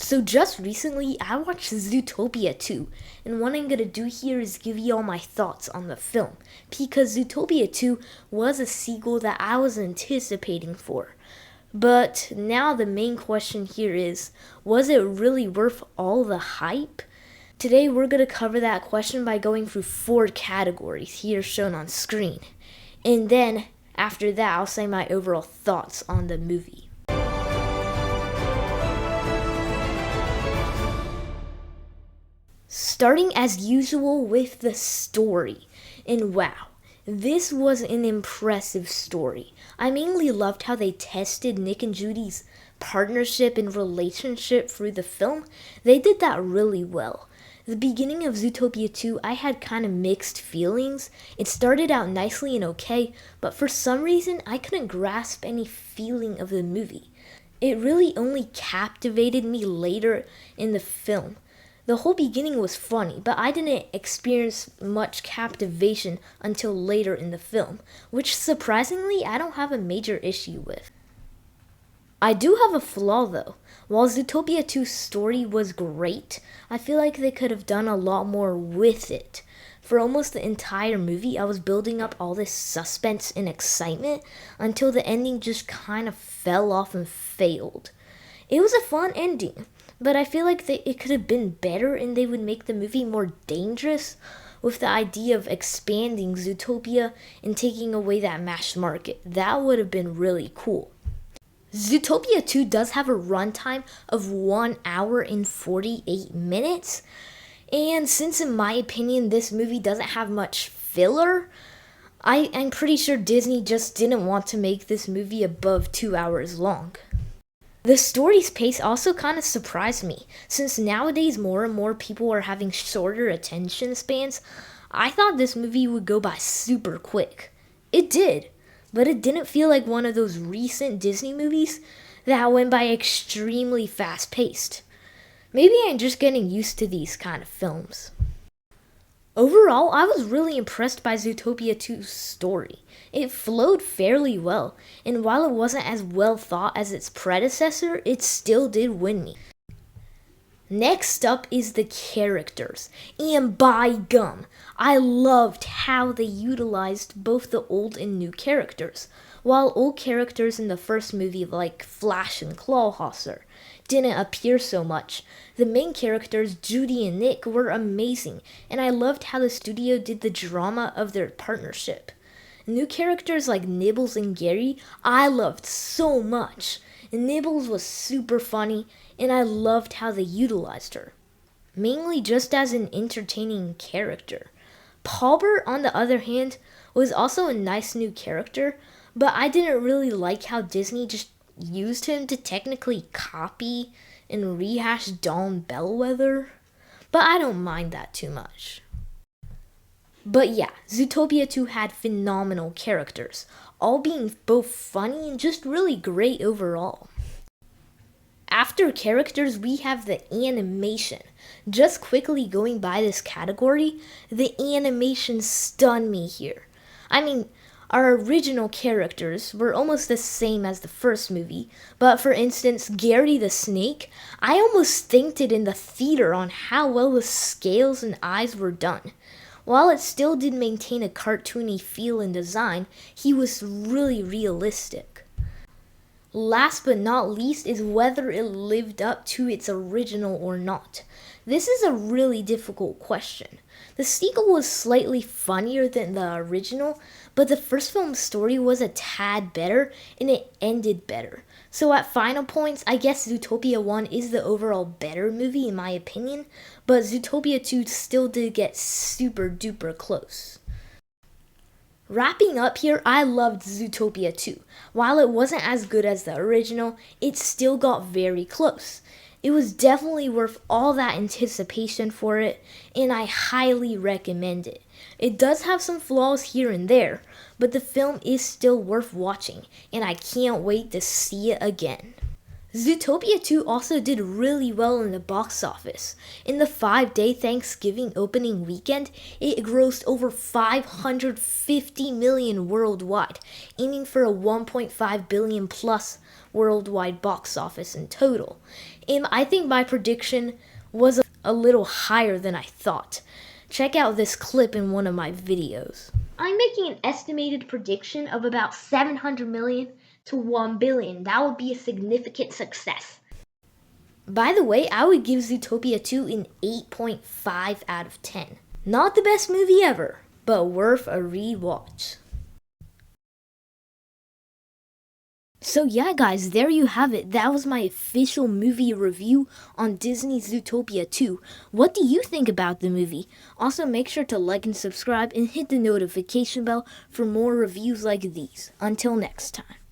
So just recently, I watched Zootopia 2, and what I'm gonna do here is give you all my thoughts on the film, because Zootopia 2 was a sequel that I was anticipating for. But now the main question here is, was it really worth all the hype? Today we're gonna cover that question by going through 4 categories here shown on screen. And then, after that, I'll say my overall thoughts on the movie. Starting as usual with the story. And wow, this was an impressive story. I mainly loved how they tested Nick and Judy's partnership and relationship through the film. They did that really well. The beginning of Zootopia 2, I had kind of mixed feelings. It started out nicely and okay, but for some reason, I couldn't grasp any feeling of the movie. It really only captivated me later in the film. The whole beginning was funny, but I didn't experience much captivation until later in the film, which surprisingly I don't have a major issue with. I do have a flaw though. While Zootopia 2's story was great, I feel like they could have done a lot more with it. For almost the entire movie, I was building up all this suspense and excitement until the ending just kind of fell off and failed. It was a fun ending, but I feel like it could have been better and they would make the movie more dangerous with the idea of expanding Zootopia and taking away that mass market. That would have been really cool. Zootopia 2 does have a runtime of 1 hour and 48 minutes. And since in my opinion this movie doesn't have much filler, I'm pretty sure Disney just didn't want to make this movie above 2 hours long. The story's pace also kind of surprised me, since nowadays more and more people are having shorter attention spans. I thought this movie would go by super quick. It did, but it didn't feel like one of those recent Disney movies that went by extremely fast-paced. Maybe I'm just getting used to these kind of films. Overall, I was really impressed by Zootopia 2's story. It flowed fairly well, and while it wasn't as well thought as its predecessor, it still did win me. Next up is the characters, and by gum, I loved how they utilized both the old and new characters. While old characters in the first movie like Flash and Clawhauser didn't appear so much, the main characters, Judy and Nick, were amazing, and I loved how the studio did the drama of their partnership. New characters like Nibbles and Gary, I loved so much. Nibbles was super funny, and I loved how they utilized her, mainly just as an entertaining character. Paulbert, on the other hand, was also a nice new character, but I didn't really like how Disney just used him to technically copy and rehash Dawn Bellwether, but I don't mind that too much. But yeah, Zootopia 2 had phenomenal characters, all being both funny and just really great overall. After characters, we have the animation. Just quickly going by this category, the animation stunned me here. I mean, our original characters were almost the same as the first movie, but for instance, Gary the Snake, I almost fainted in the theater on how well the scales and eyes were done. While it still did maintain a cartoony feel and design, he was really realistic. Last but not least is whether it lived up to its original or not. This is a really difficult question. The sequel was slightly funnier than the original, but the first film's story was a tad better and it ended better. So at final points, I guess Zootopia 1 is the overall better movie in my opinion, but Zootopia 2 still did get super duper close. Wrapping up here, I loved Zootopia 2. While it wasn't as good as the original, it still got very close. It was definitely worth all that anticipation for it, and I highly recommend it. It does have some flaws here and there, but the film is still worth watching, and I can't wait to see it again. Zootopia 2 also did really well in the box office. In the 5-day Thanksgiving opening weekend, it grossed over $550 million worldwide, aiming for a $1.5 billion plus worldwide box office in total. And I think my prediction was a little higher than I thought. Check out this clip in one of my videos. I'm making an estimated prediction of about 700 million to 1 billion. That would be a significant success. By the way, I would give Zootopia 2 an 8.5 out of 10. Not the best movie ever, but worth a rewatch. So yeah guys, there you have it. That was my official movie review on Disney's Zootopia 2. What do you think about the movie? Also make sure to like and subscribe and hit the notification bell for more reviews like these. Until next time.